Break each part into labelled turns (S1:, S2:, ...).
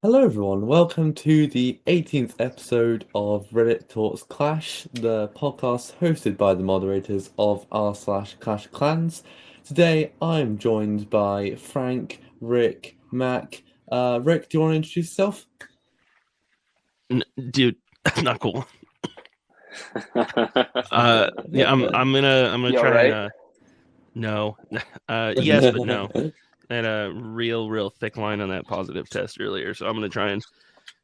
S1: Hello, everyone. Welcome to the 18th episode of Reddit Talks Clash, the podcast hosted by the moderators of r/Clash of Clans. Today, I'm joined by Frank, Rick, Mac. Rick, do you want to introduce yourself?
S2: Dude, that's not cool. Yeah, I'm gonna
S3: You
S2: try
S3: alright?
S2: and no. Yes, but no. I had a real thick line on that positive test earlier, so I'm gonna try and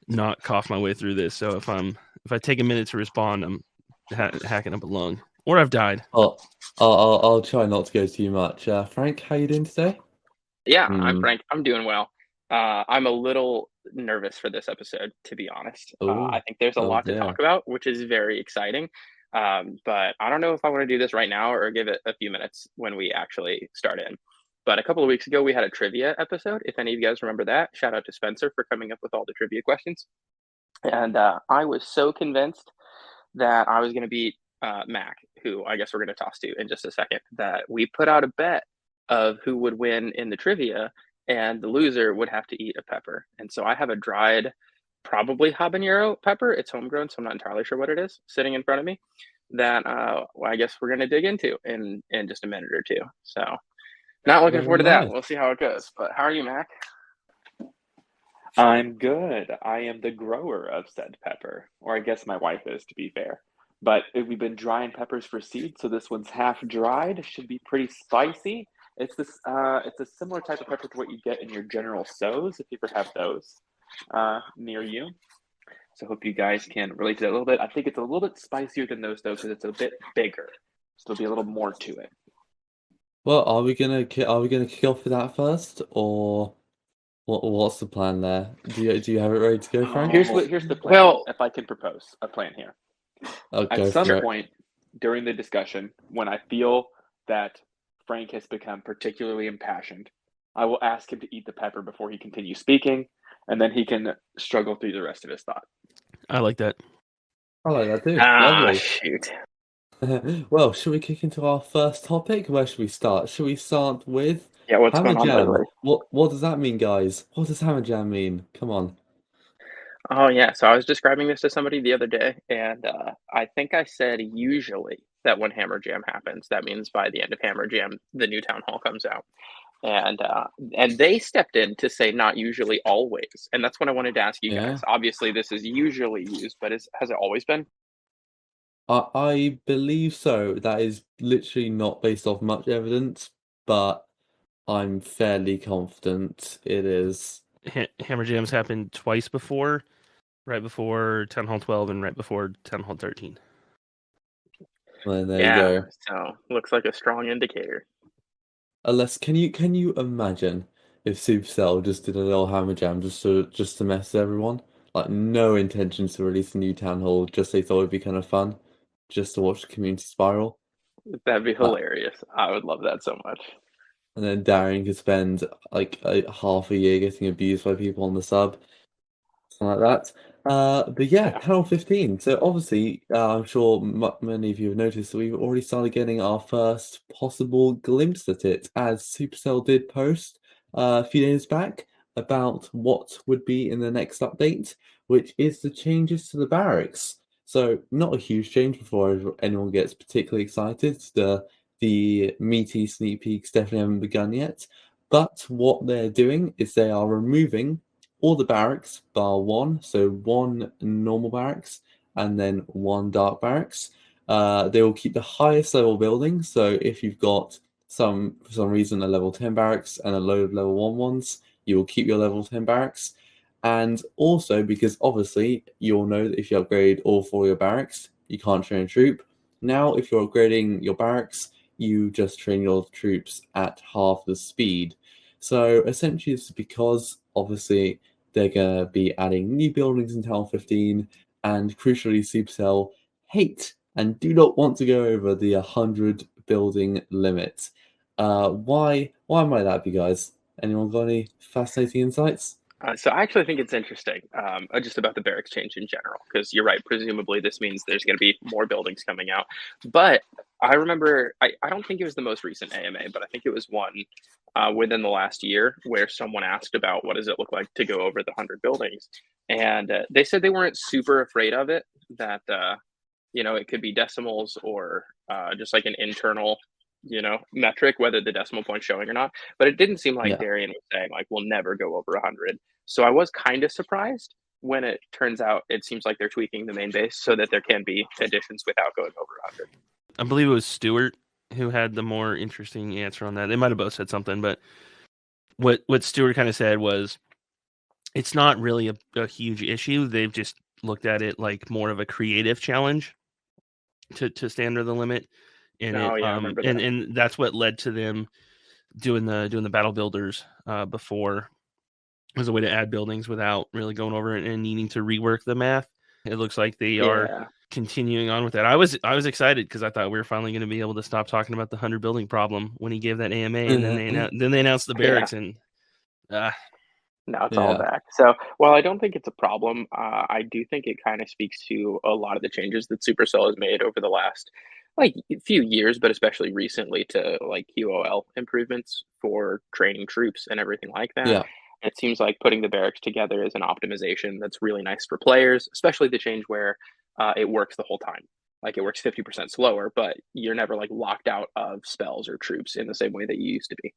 S2: not cough my way through this. So if I take a minute to respond, I'm hacking up a lung, or I've died.
S1: I'll try not to go too much. Frank, how you doing today?
S3: Yeah, I'm Frank. I'm doing well. I'm a little nervous for this episode, to be honest. I think there's a lot to talk about, which is very exciting. But I don't know if I want to do this right now or give it a few minutes when we actually start in. But a couple of weeks ago, we had a trivia episode. If any of you guys remember that, shout out to Spencer for coming up with all the trivia questions. And I was so convinced that I was going to beat Mac, who I guess we're going to toss to in just a second, that we put out a bet of who would win in the trivia, and the loser would have to eat a pepper. And so I have a dried, probably habanero pepper. It's homegrown, so I'm not entirely sure what it is, sitting in front of me that I guess we're going to dig into in just a minute or two. So not looking forward to that. We'll see how it goes. But how are you, Mac?
S4: I'm good. I am the grower of said pepper, or I guess my wife is, to be fair. But we've been drying peppers for seed, so this one's half dried. Should be pretty spicy. It's a similar type of pepper to what you get in your General Tso's, if you ever have those near you. So hope you guys can relate to that a little bit. I think it's a little bit spicier than those though, because it's a bit bigger, so there'll be a little more to it.
S1: Well, are we gonna kick off with that first, or what's the plan there? Do you have it ready to go, Frank?
S4: Here's the plan.
S3: Well,
S4: if I can propose a plan here.
S1: Go
S4: At some
S1: for it.
S4: point during the discussion, when I feel that Frank has become particularly impassioned, I will ask him to eat the pepper before he continues speaking, and then he can struggle through the rest of his thought.
S2: I like that.
S1: I like that too. Lovely.
S3: Shoot.
S1: Well, should we kick into our first topic? Where should we start? Should we start with
S3: What's
S1: Hammer
S3: going on,
S1: Jam?
S3: lately?
S1: What does that mean, guys? What does Hammer Jam mean? Come on.
S3: Oh, yeah. So I was describing this to somebody the other day, and I think I said usually that when Hammer Jam happens, that means by the end of Hammer Jam, the new town hall comes out. And they stepped in to say not usually, always. And that's what I wanted to ask you guys. Obviously, this is usually used, but has it always been?
S1: I believe so. That is literally not based off much evidence, but I'm fairly confident it is.
S2: Hammer Jams happened twice before, right before Town Hall 12 and right before Town Hall 13.
S1: Well, there you go.
S3: So looks like a strong indicator.
S1: Unless, can you imagine if Supercell just did a little Hammer Jam just to mess with everyone? Like, no intentions to release a new town hall, just they thought it'd be kind of fun, just to watch the community spiral.
S3: That'd be hilarious. I would love that so much.
S1: And then Darian could spend like half a year getting abused by people on the sub, something like that. But yeah, Town Hall 15. So obviously, I'm sure many of you have noticed that we've already started getting our first possible glimpse at it, as Supercell did post a few days back about what would be in the next update, which is the changes to the barracks. So not a huge change before anyone gets particularly excited. The meaty sneak peeks definitely haven't begun yet. But what they're doing is they are removing all the barracks bar one, so one normal barracks and then one dark barracks. They will keep the highest level buildings. So if you've got for some reason a level 10 barracks and a load of level 1 ones, you will keep your level 10 barracks. And also because obviously you'll know that if you upgrade all 4 of your barracks, you can't train a troop. Now if you're upgrading your barracks, you just train your troops at half the speed. So essentially it's because obviously they're going to be adding new buildings in Town Hall 15, and crucially Supercell hate and do not want to go over the 100 building limit. Why might that be, guys? Anyone got any fascinating insights?
S3: So I actually think it's interesting, just about the barracks change in general, because you're right. Presumably, this means there's going to be more buildings coming out. But I remember, I don't think it was the most recent AMA, but I think it was one within the last year where someone asked about what does it look like to go over the 100 buildings, and they said they weren't super afraid of it. That it could be decimals or just like an internal metric, whether the decimal point's showing or not. But it didn't seem like
S1: Yeah.
S3: Darian was saying like we'll never go over 100. So I was kind of surprised when it turns out it seems like they're tweaking the main base so that there can be additions without going over 100.
S2: I believe it was Stuart who had the more interesting answer on that. They might have both said something, but what Stuart kind of said was it's not really a huge issue. They've just looked at it like more of a creative challenge to stay under the limit. And
S3: I remember that.
S2: And that's what led to them doing the battle builders before as a way to add buildings without really going over it and needing to rework the math. It looks like they are continuing on with that. I was excited because I thought we were finally going to be able to stop talking about the 100 building problem when he gave that AMA, and then they announced the barracks, and
S3: now it's all back. So while I don't think it's a problem, I do think it kind of speaks to a lot of the changes that Supercell has made over the last few years, but especially recently, to like QOL improvements for training troops and everything like that.
S1: Yeah.
S3: It seems like putting the barracks together is an optimization that's really nice for players, especially the change where it works the whole time. Like it works 50% slower, but you're never like locked out of spells or troops in the same way that you used to be.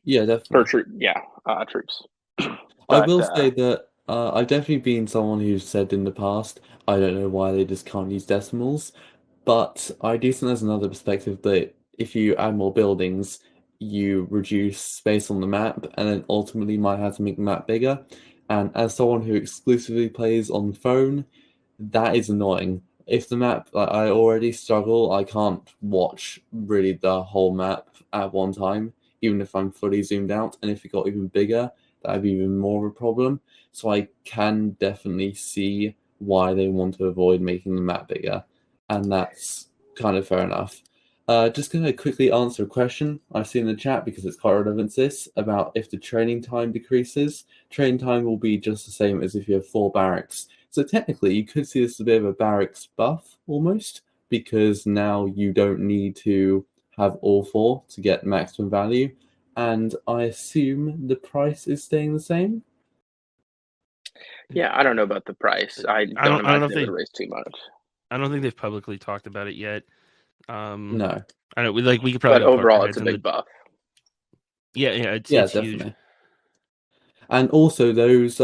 S1: Yeah, definitely.
S3: Troops.
S1: I will say that I've definitely been someone who's said in the past, I don't know why they just can't use decimals, but I do think there's another perspective that if you add more buildings, you reduce space on the map, and then ultimately might have to make the map bigger. And as someone who exclusively plays on the phone, that is annoying. If the map, I already struggle, I can't watch really the whole map at one time, even if I'm fully zoomed out. And if it got even bigger, that'd be even more of a problem. So I can definitely see why they want to avoid making the map bigger, and that's kind of fair enough. Just going to quickly answer a question I've seen in the chat because it's quite relevant to this about if the training time decreases. Training time will be just the same as if you have 4 barracks. So technically, you could see this as a bit of a barracks buff almost, because now you don't need to have all 4 to get maximum value. And I assume the price is staying the same.
S3: Yeah, I don't know about the price. I don't imagine they would raise too much.
S2: I don't think they've publicly talked about it yet.
S1: No,
S2: I know. We could probably.
S3: But overall, it's a big buff.
S2: Yeah, it's
S1: definitely.
S2: huge.
S1: And also those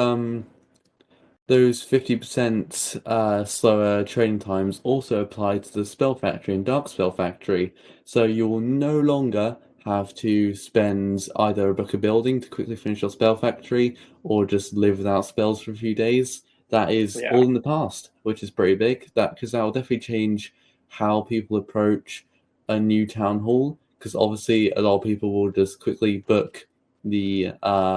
S1: 50% slower training times also apply to the Spell Factory and Dark Spell Factory. So you will no longer have to spend either a book a building to quickly finish your Spell Factory or just live without spells for a few days. That is all in the past, which is pretty big. Because that will definitely change how people approach a new town hall. Because obviously a lot of people will just quickly book the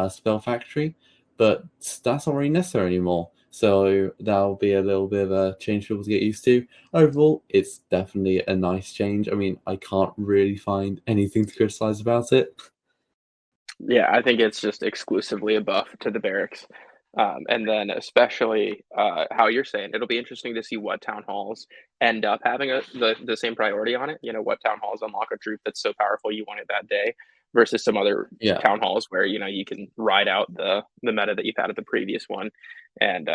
S1: Spell Factory, but that's not really necessary anymore. So that'll be a little bit of a change for people to get used to. Overall, it's definitely a nice change. I mean, I can't really find anything to criticize about it.
S3: Yeah, I think it's just exclusively a buff to the barracks. And then especially how you're saying, it'll be interesting to see what town halls end up having the same priority on it. What town halls unlock a troop that's so powerful you want it that day versus some other town halls where, you can ride out the meta that you've had at the previous one and,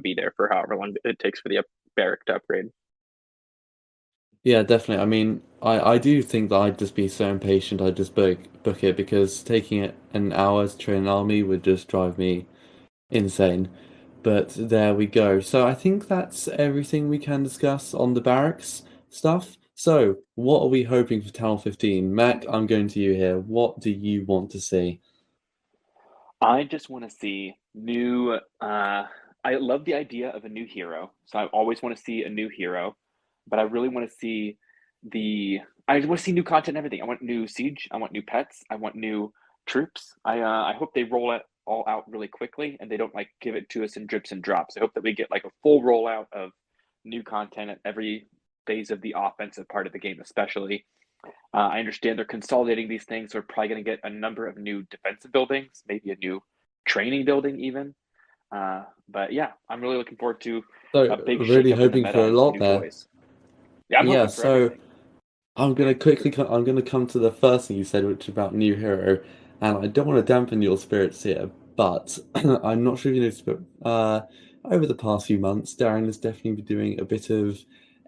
S3: be there for however long it takes for the barrack to upgrade.
S1: Yeah, definitely. I mean, I do think that I'd just be so impatient I'd just book it, because taking it an hour to train an army would just drive me insane. But there we go. So I think that's everything we can discuss on the barracks stuff. So what are we hoping for Town 15? Mac, I'm going to you here. What do you want to see?
S4: I just want to see new. I love the idea of a new hero. So I always want to see a new hero, but I really want to see I want to see new content and everything. I want new siege. I want new pets. I want new troops. I hope they roll it all out really quickly and they don't give it to us in drips and drops. I hope that we get a full rollout of new content at every phase of the offensive part of the game, especially. I understand they're consolidating these things. So we're probably going to get a number of new defensive buildings, maybe a new training building even. But yeah, I'm really looking forward to a big
S1: really
S4: shake-up in the
S1: hoping
S4: meta
S1: for a
S4: and
S1: lot
S4: some new
S1: there.
S4: toys. Yeah, I'm hoping for
S1: So
S4: everything.
S1: I'm gonna come to the first thing you said, which is about new hero, and I don't want to dampen your spirits here, but I'm not sure if you noticed, but over the past few months, Darren has definitely been doing a bit of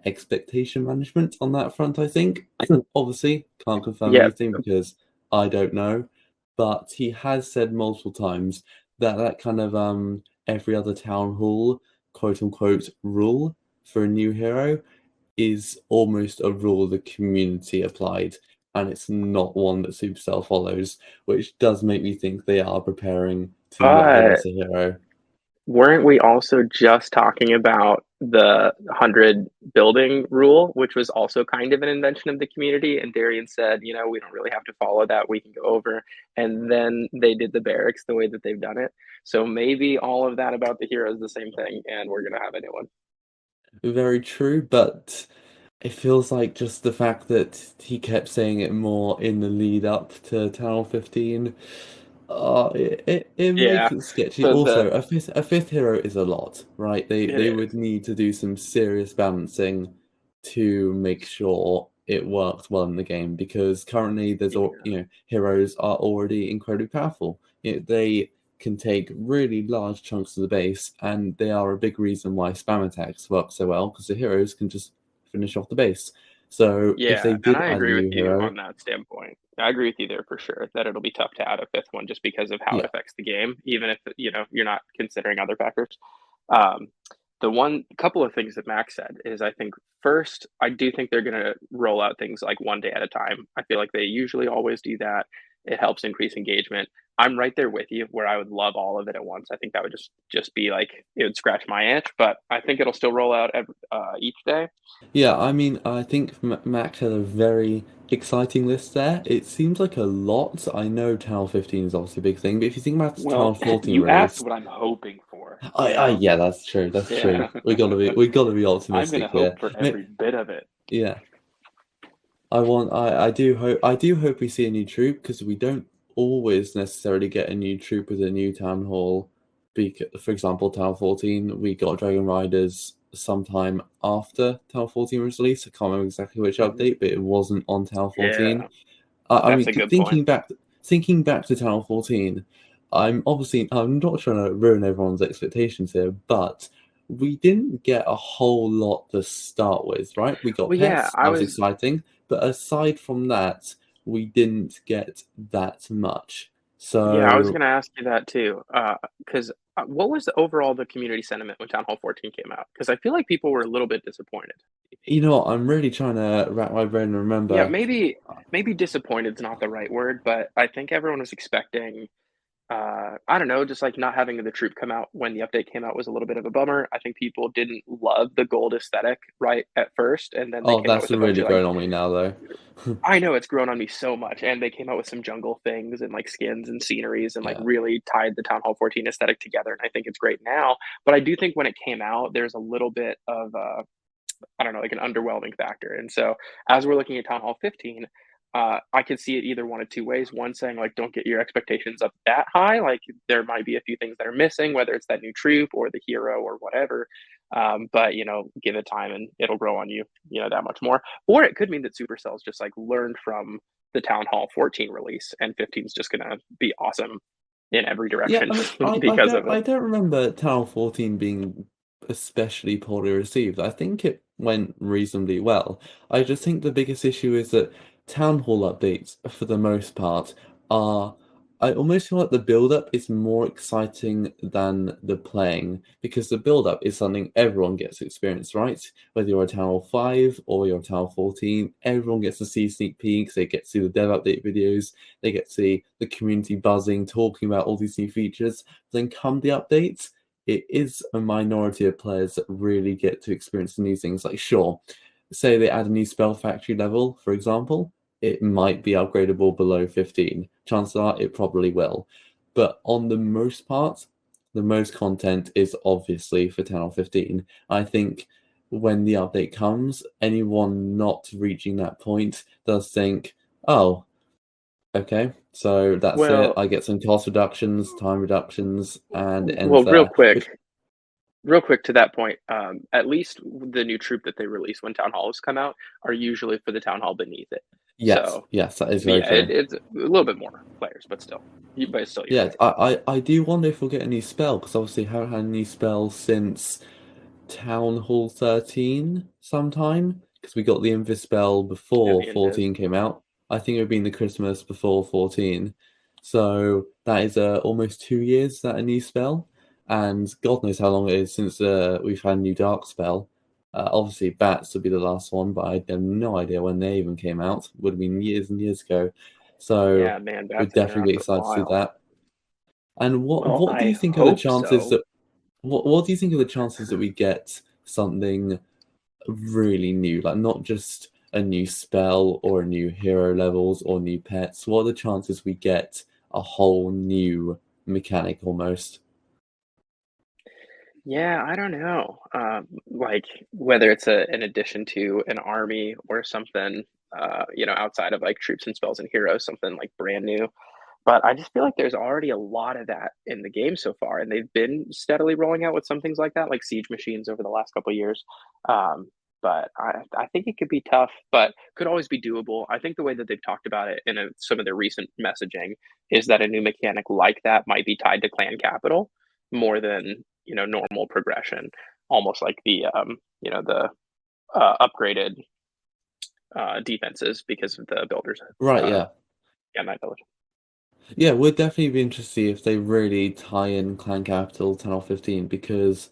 S1: expectation management on that front, I think. Obviously, can't confirm
S3: Yeah.
S1: anything because I don't know, but he has said multiple times that kind of every other town hall, quote unquote, rule for a new hero is almost a rule the community applied, and it's not one that Supercell follows, which does make me think they are preparing to not give
S3: But
S1: us a hero.
S3: weren't we also just talking about the 100 building rule, which was also kind of an invention of the community? And Darian said, we don't really have to follow that. We can go over. And then they did the barracks the way that they've done it. So maybe all of that about the hero is the same thing, and we're going to have a new one.
S1: Very true, but it feels like just the fact that he kept saying it more in the lead up to Town Hall 15. It makes it sketchy.
S4: So
S1: Also, a fifth hero is a lot, right? They
S3: It
S1: would
S3: is.
S1: need to do some serious balancing to make sure it works well in the game, because currently there's heroes are already incredibly powerful. They can take really large chunks of the base, and they are a big reason why spam attacks work so well, because the heroes can just finish off the base. So if they
S3: Yeah, and
S1: did
S3: I
S1: add a
S3: agree with
S1: new
S3: you
S1: hero,
S3: on that standpoint. I agree with you there for sure that it'll be tough to add a fifth one just because of how it
S1: yeah,
S3: affects the game, even if you're not considering other factors. Um, the one couple of things that Max said is I think first, I do think they're going to roll out things like one day at a time. I feel like they usually always do that. It helps increase engagement. I'm right there with you where I would love all of it at once. I think that would just be like it would scratch my itch, but I think it'll still roll out each day.
S1: yeah. I mean, I think Max had a very exciting list there. It seems like a lot. I know Town Hall 15 is obviously a big thing, but if you think about the Town Hall
S4: Well,
S1: 14
S4: you asked
S1: release,
S4: what I'm hoping for.
S1: yeah, that's true. That's
S4: Yeah.
S1: true. We gotta be
S4: I'm gonna
S1: optimistic here.
S4: hope for every bit of it.
S1: Yeah, I do hope we see a new troop, because we don't always necessarily get a new troop with a new town hall. For example, Town 14, we got Dragon Riders sometime after Town 14 was released. I can't remember exactly which
S4: Mhm.
S1: update, but it wasn't on Town 14.
S3: Yeah,
S1: I
S3: that's
S1: mean,
S3: a good point.
S1: thinking back to Town 14, I'm not trying to ruin everyone's expectations here, but we didn't get a whole lot to start with, right? We got
S3: Well, yeah,
S1: pets,
S3: I
S1: that was
S3: was
S1: exciting, but aside from that, we didn't get that much.
S3: Yeah, I was
S1: So,
S3: gonna ask you that too. Because what was the community sentiment when Town Hall 14 came out? Because I feel like people were a little bit disappointed.
S1: you know what, I'm really trying to wrap my brain and
S3: Yeah,
S1: remember.
S3: maybe disappointed is not the right word, but I think everyone was expecting I don't know, just like not having the troop come out when the update came out was a little bit of a bummer. I think people didn't love the gold aesthetic right at first, and then they
S1: Oh,
S3: came out
S1: that's
S3: with a bunch
S1: really
S3: of like
S1: grown on me now, though.
S3: I know it's grown on me so much, and they came out with some jungle things and like skins and sceneries and like
S1: Yeah.
S3: really tied the Town Hall 14 aesthetic together, and I think it's great now. But I do think when it came out, there's a little bit of I don't know, like an underwhelming factor. And so as we're looking at Town Hall 15, I could see it either one of two ways. One saying like, don't get your expectations up that high. Like there might be a few things that are missing, whether it's that new troop or the hero or whatever. But give it time and it'll grow on you, that much more. Or it could mean that Supercell's just like learned from the Town Hall 14 release, and 15 is just gonna be awesome in every
S1: Yeah,
S3: direction
S1: I mean, I
S3: because of
S1: don't
S3: it.
S1: I don't remember Town 14 being especially poorly received. I think it went reasonably well. I just think the biggest issue is that Town Hall updates, for the most part, are. I almost feel like the build-up is more exciting than the playing, because the build-up is something everyone gets to experience, right? Whether you're a Town Hall 5 or you're a Town Hall 14, everyone gets to see sneak peeks, they get to see the dev update videos, they get to see the community buzzing, talking about all these new features. Then come the updates, it is a minority of players that really get to experience the new things. Like, sure, say they add a new spell factory level, for example, it might be upgradable below 15. Chances are it probably will. But on the most part, the most content is obviously for 10 or 15. I think when the update comes, anyone not reaching that point does think, oh, Okay, so that's it.
S3: Well,
S1: I get some cost reductions, time reductions, and it
S3: well,
S1: ends there.
S3: real quick to that point. At least the new troop that they release when Town Halls come out are usually for the Town Hall beneath it.
S1: Yes,
S3: So
S1: yes, that is very
S3: yeah,
S1: true.
S3: it's a little bit more players, but still, it's still
S1: Yeah,
S3: usually.
S1: I do wonder if we'll get a new spell, because obviously haven't had a new spell since Town Hall 13 sometime, because we got the Invis spell
S3: Yeah,
S1: before
S3: the
S1: 14 came out. I think it would have been the Christmas before 14. So that is almost 2 years that a new spell, and God knows how long it is since we've had a new dark spell. Obviously, Bats would be the last one, but I have no idea when they even came out. Would have been years and years ago. So
S3: Yeah, man,
S1: we'd
S3: Bats have been
S1: definitely
S3: around
S1: be
S3: for a
S1: excited to see
S3: while.
S1: that. And
S3: Well,
S1: what do
S3: I
S1: you think are the
S3: hope
S1: chances
S3: so.
S1: that what do you think are the chances that we get something really new, like not just a new spell or a new hero levels or new pets? What are the chances we get a whole new mechanic almost?
S3: Yeah, I don't know. Like whether it's an addition to an army or something, outside of like troops and spells and heroes, something like brand new. But I just feel like there's already a lot of that in the game so far, and they've been steadily rolling out with some things like that, like siege machines over the last couple of years. Um, but I think it could be tough, but could always be doable. I think the way that they've talked about it in some of their recent messaging is that a new mechanic like that might be tied to clan capital more than normal progression, almost like the upgraded defenses because of the builders.
S1: Right, yeah.
S3: Night village.
S1: Yeah, we'd definitely be interested to see if they really tie in Clan Capital 10 or 15, because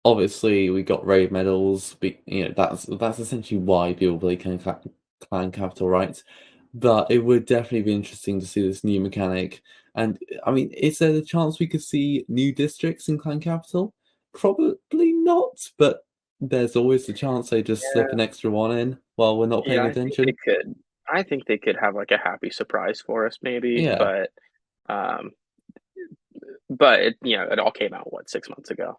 S1: obviously we got raid medals, that's essentially why people play Clan Capital, right? But it would definitely be interesting to see this new mechanic. And I mean, is there the chance we could see new districts in Clan Capital? Probably not, but there's always the chance they just slip an extra one in while we're not paying
S3: Yeah, I think they
S1: attention.
S3: could. I think they could have like a happy surprise for us, maybe.
S1: Yeah.
S3: Um, it all came out 6 months ago.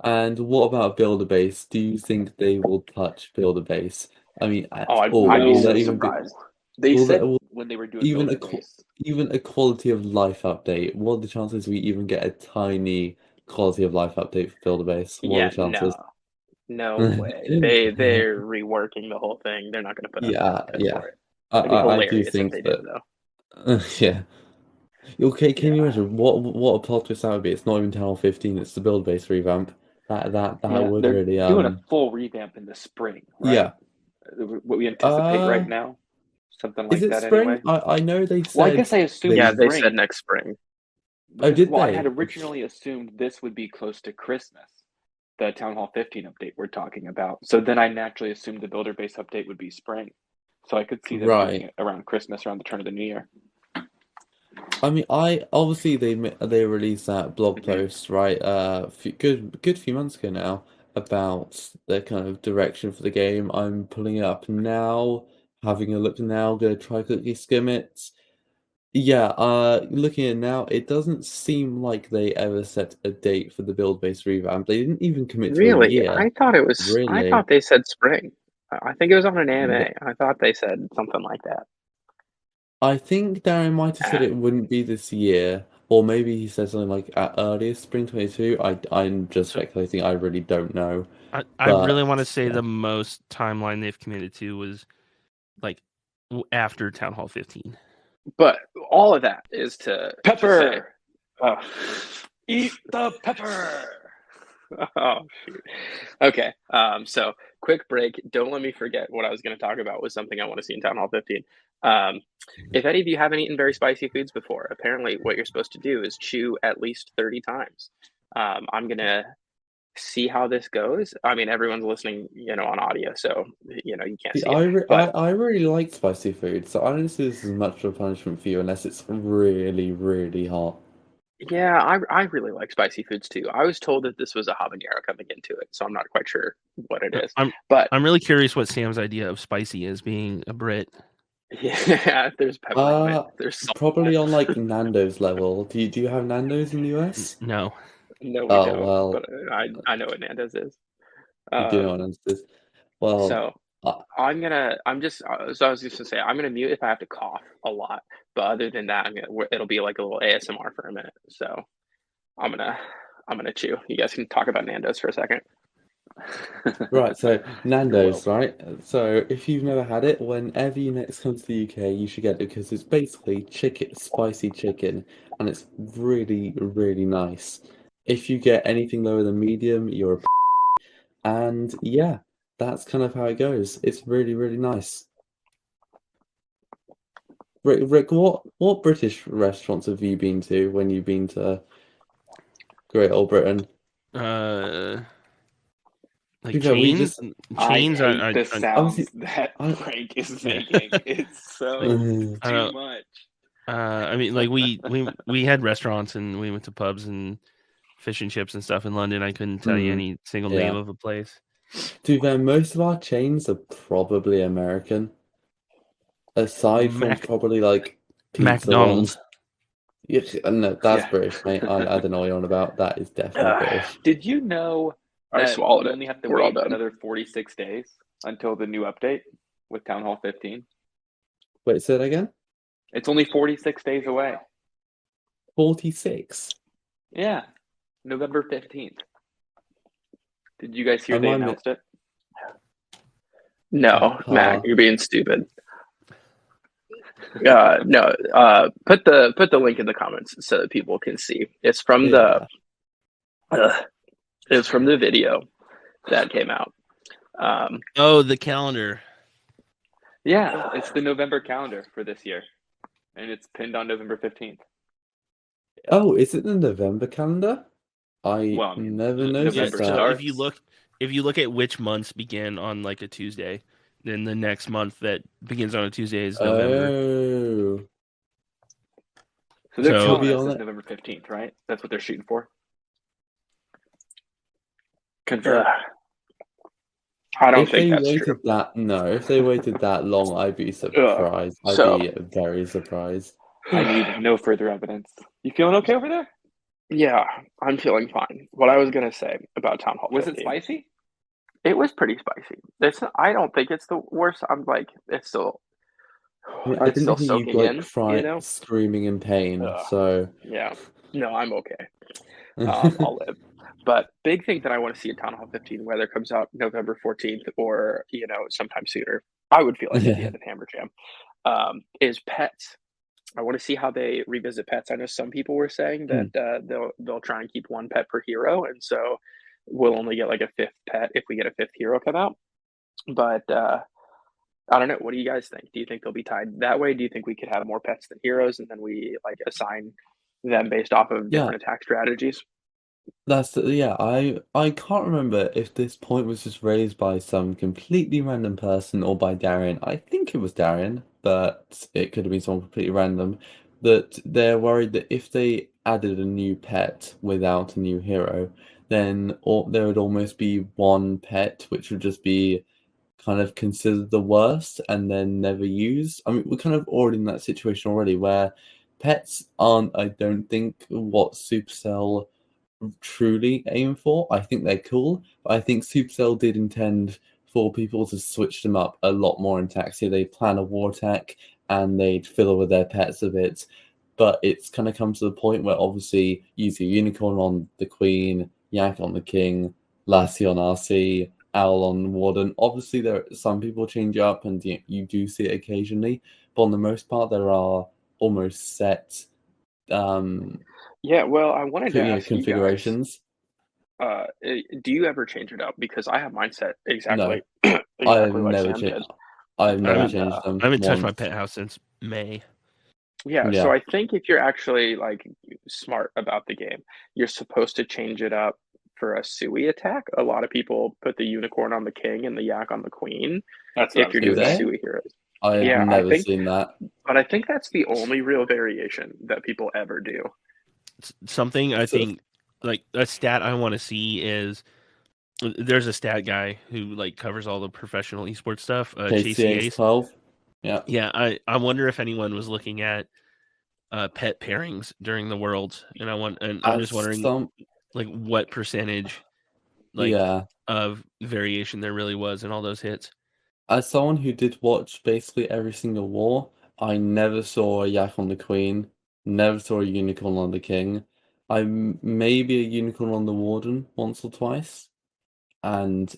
S1: And what about Builder Base? Do you think they will touch Builder Base? I mean, at
S3: Oh, I'd,
S1: all?
S3: I'd be
S1: Will
S3: so
S1: there even be
S3: surprised.
S4: They
S1: will
S4: said
S1: there will
S4: when they were doing
S1: even
S4: Builder Base,
S1: even a quality of life update? What are the chances we even get a tiny quality of life update for Builder Base? What are
S3: Yeah,
S1: the chances?
S3: no way. They're reworking the whole thing. They're not going to put out
S1: Yeah,
S3: content
S1: yeah.
S3: for it.
S1: I,
S3: It'd be
S1: I do
S3: hilarious if
S1: think
S3: they did,
S1: that.
S3: though.
S1: Yeah. Okay, can you
S3: Yeah,
S1: imagine what a plot twist that would be? It's not even Town 15, it's the Build Base revamp. That
S4: yeah,
S1: would
S4: they're
S1: really
S4: doing a full revamp in the spring, right?
S1: yeah.
S4: What we anticipate right now, something
S1: Is
S4: like
S1: it
S4: that
S1: spring?
S4: anyway.
S1: I know they
S4: Well, I
S1: said
S4: guess I assumed
S3: yeah.
S1: they.
S3: They said
S4: spring
S3: next spring.
S1: Oh,
S4: because,
S1: did
S4: well, I had
S1: they?
S4: originally assumed this would be close to Christmas, the Town Hall 15 update we're talking about. So then I naturally assumed the Builder Base update would be spring. So I could see them doing
S1: Right.
S4: it around Christmas, around the turn of the new year.
S1: I mean, I obviously they released that blog
S4: Mhm.
S1: post, right? Good few months ago now, about the kind of direction for the game. I'm pulling it up now, having a look now. Gonna try quickly skim it. Yeah, looking at it now, it doesn't seem like they ever set a date for the build-based revamp. They didn't even commit to a
S3: Really,
S1: year,
S3: I
S1: really.
S3: thought they said spring. I think it was on an AMA.
S1: But
S3: I thought they said something like that.
S1: I think Darren might have said
S3: Ah,
S1: it wouldn't be this year, or maybe he said something like at earliest spring 22. I'm just
S2: So
S1: speculating. I really don't know.
S2: I really
S1: But
S2: want to say
S1: yeah,
S2: the most timeline they've committed to was like after Town Hall 15.
S3: but all of that is to say,
S4: Pepper! Eat the pepper!
S3: oh shoot. Okay. So quick break. Don't let me forget what I was going to talk about was something I want to see in Town Hall 15. If any of you haven't eaten very spicy foods before, apparently what you're supposed to do is chew at least 30 times. I'm going to see how this goes. I mean, everyone's listening, on audio, so you can't
S1: see,
S3: see it. But
S1: I really like spicy food, so I don't see this as much of a punishment for you unless it's really, really hot.
S3: yeah, I really like spicy foods too. I was told that this was a habanero coming into it, so I'm not quite sure what it is. But
S2: I'm really curious what Sam's idea of spicy is, being a Brit.
S3: yeah, there's pepper on it. There's salt
S1: Probably
S3: on
S1: on like Nando's level. Do you have Nando's in the US?
S2: No.
S3: No, we
S1: Oh
S3: don't.
S1: well,
S3: But I know what Nando's is.
S1: you do know
S3: Um,
S1: what Nando's is. Well,
S3: so I'm just so I was just gonna say I'm gonna mute if I have to cough a lot, but other than that, it'll be like a little ASMR for a minute. So I'm gonna chew. You guys can talk about Nando's for a second.
S1: Right, so Nando's, right? So if you've never had it, whenever you next come to the UK, you should get it because it's basically spicy chicken, and it's really, really nice. If you get anything lower than medium, you're and yeah, that's kind of how it goes. It's really, really nice. Rick, what British restaurants have you been to when you've been to Great Old Britain?
S2: Like chains. Chains.
S4: I hate the sounds that Frank is making. It's so too much.
S2: I mean, like we had restaurants and we went to pubs and fish and chips and stuff in London. I couldn't tell you any single name of a place.
S1: To them, most of our chains are probably American. Aside from probably like
S2: McDonald's.
S1: Yeah, no, that's British, mate. I don't know what you're on about. That is definitely British.
S4: Did you know
S3: I swallowed
S4: we
S3: it.
S4: only have to
S3: We're all
S4: wait
S3: done.
S4: another 46 days until the new update with Town Hall 15?
S1: Wait, say that again?
S4: It's only 46 days away.
S1: 46?
S4: Yeah, November 15th. Did you guys hear they announced it?
S3: No, Mac, you're being stupid. No, put the link in the comments so that people can see. It's from it's from the video that came out.
S2: The calendar.
S4: Yeah, it's the November calendar for this year, and it's pinned on November 15th.
S1: Oh, is it the November calendar? Never noticed that.
S2: So if you look at which months begin on like a Tuesday, then the next month that begins on a Tuesday is November.
S1: Oh.
S4: So they're telling us it's November 15th, right? That's what they're shooting for? Confirm.
S3: I don't think that's true.
S1: If they waited that long, I'd be surprised. I'd be very surprised.
S4: I need no further evidence. You feeling okay over there?
S3: Yeah, I'm feeling fine. What I was going to say about Town Hall 15.
S4: Was it spicy?
S3: It was pretty spicy. I don't think it's the worst. I'm like, it's still.
S1: I didn't think you'd cry, screaming in pain. So
S3: yeah, no, I'm okay. I'll live. But big thing that I want to see in Town Hall 15, whether it comes out November 14th or sometime sooner, I would feel like at the end of Hammer Jam, is pets. I want to see how they revisit pets. I know some people were saying that they'll try and keep one pet per hero, and so we'll only get like a fifth pet if we get a fifth hero come out. But I don't know. What do you guys think? Do you think they'll be tied that way? Do you think we could have more pets than heroes, and then we like assign them based off of different attack strategies?
S1: I can't remember if this point was just raised by some completely random person or by Darian. I think it was Darian, but it could have been someone completely random. That they're worried that if they added a new pet without a new hero, then there would almost be one pet which would just be kind of considered the worst and then never used. I mean, we're kind of already in that situation already where pets aren't, I don't think, what Supercell truly aim for. I think they're cool, but I think Supercell did intend for people to switch them up a lot more in Taxi. They plan a war attack and they'd fiddle with their pets a bit, but it's kind of come to the point where obviously you see Unicorn on the Queen, Yak on the King, Lassie on RC, Owl on Warden. Obviously there are some people change up and you do see it occasionally, but on the most part there are almost set
S3: yeah, well, I wanted to ask
S1: configurations.
S3: You guys, do you ever change it up? Because I have mine set exactly.
S1: No, I've never changed them.
S2: I haven't touched my pet house since May.
S3: Yeah, so I think if you're actually like smart about the game, you're supposed to change it up for a Sui attack. A lot of people put the Unicorn on the King and the Yak on the Queen.
S4: That's
S3: if you're doing Sui heroes.
S1: I've never seen that.
S3: But I think that's the only real variation that people ever do.
S2: Something I think, like a stat I want to see is there's a stat guy who like covers all the professional esports stuff.
S1: KCA 12.
S2: Yeah. I wonder if anyone was looking at pet pairings during the Worlds, and I'm just wondering like what percentage of variation there really was in all those hits.
S1: as someone who did watch basically every single war, I never saw a yak on the queen, never saw a unicorn on the king. Maybe a unicorn on the warden once or twice, and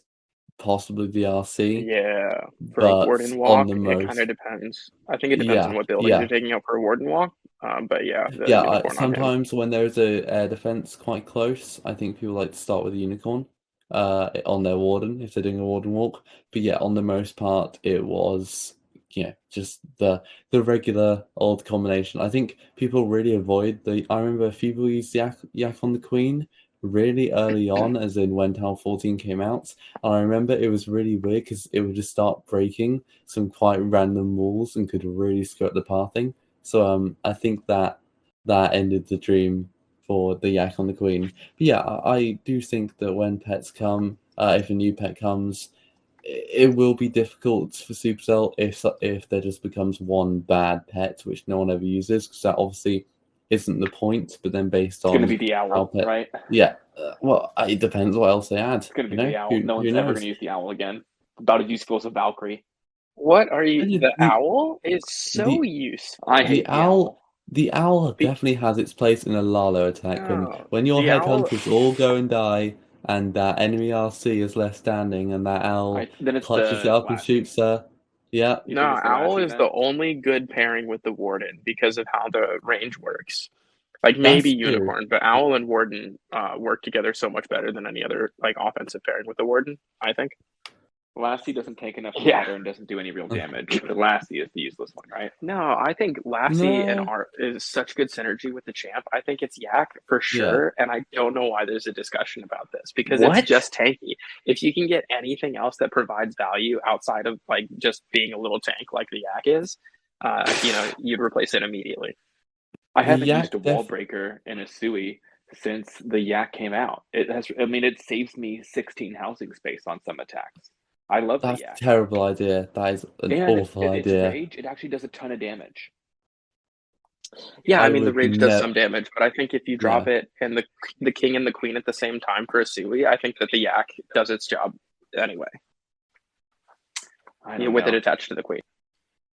S1: possibly the RC,
S3: Yeah, for a
S1: but
S3: warden
S1: on
S3: walk,
S1: the
S3: it kind
S1: most,
S3: of depends. I think it depends on
S1: yeah,
S3: what buildings you're
S1: yeah.
S3: taking out for a warden walk. But yeah, the
S1: Yeah,
S3: unicorn on him.
S1: sometimes when there's a air defense quite close, I think people like to start with a unicorn on their warden if they're doing a warden walk. But yeah, on the most part, it was just the regular old combination. I think people really avoid the. I remember people used yak on the queen really early on, as in when Town 14 came out. And I remember it was really weird because it would just start breaking some quite random walls and could really screw up the pathing. So I think that ended the dream for the yak on the queen. But yeah, I do think that when pets come, if a new pet comes, it will be difficult for Supercell if there just becomes one bad pet which no one ever uses, because that obviously isn't the point. But then based
S4: It's going to
S1: on
S4: be the owl, right?
S1: yeah, well, it depends what else they add.
S4: It's going to be the owl. No
S1: Who
S4: one's ever
S1: knows?
S4: going to use the owl again. About as useful as a Valkyrie.
S3: What are you? The
S1: The
S3: owl is so useful.
S4: I hate the owl.
S1: The owl definitely has its place in a Lalo attack.
S3: No,
S1: When your
S3: the owl-
S1: headhunters all go and die, and that enemy RC is left standing, and that owl
S4: Then it's
S1: clutches
S4: the
S1: it up and
S4: Lassie.
S1: shoots her. Yeah,
S4: You
S3: No,
S4: think it's the
S3: owl
S4: Lassie
S3: is
S4: then?
S3: the only good pairing with the warden because of how the range works. Like maybe
S1: That's true.
S3: unicorn, but owl and warden work together so much better than any other like offensive pairing with the warden, I think.
S4: Lassie doesn't take enough
S3: Yeah.
S4: water and doesn't do any real damage. The Lassie is the useless one, right?
S3: No, I think Lassie and
S1: No.
S3: Art is such good synergy with the champ. I think it's Yak for sure, and I don't know why there's a discussion about this because
S4: What?
S3: it's just tanky. If you can get anything else that provides value outside of like just being a little tank like the Yak is, you'd replace it immediately.
S4: I
S1: The
S4: haven't
S1: yak
S4: used a wall breaker in a Sui since the Yak came out. It saves me 16 housing space on some attacks. I love
S1: That's
S4: the Yak.
S1: a terrible idea. That is an awful idea.
S4: Its rage, it actually does a ton of damage.
S3: Yeah,
S1: I
S3: I mean the
S1: would
S3: rage does some damage, but I think if you drop
S1: Yeah.
S3: it and the king and the queen at the same time for a Sui, I think that the Yak does its job anyway.
S4: I don't
S3: With
S4: know.
S3: it attached to the queen.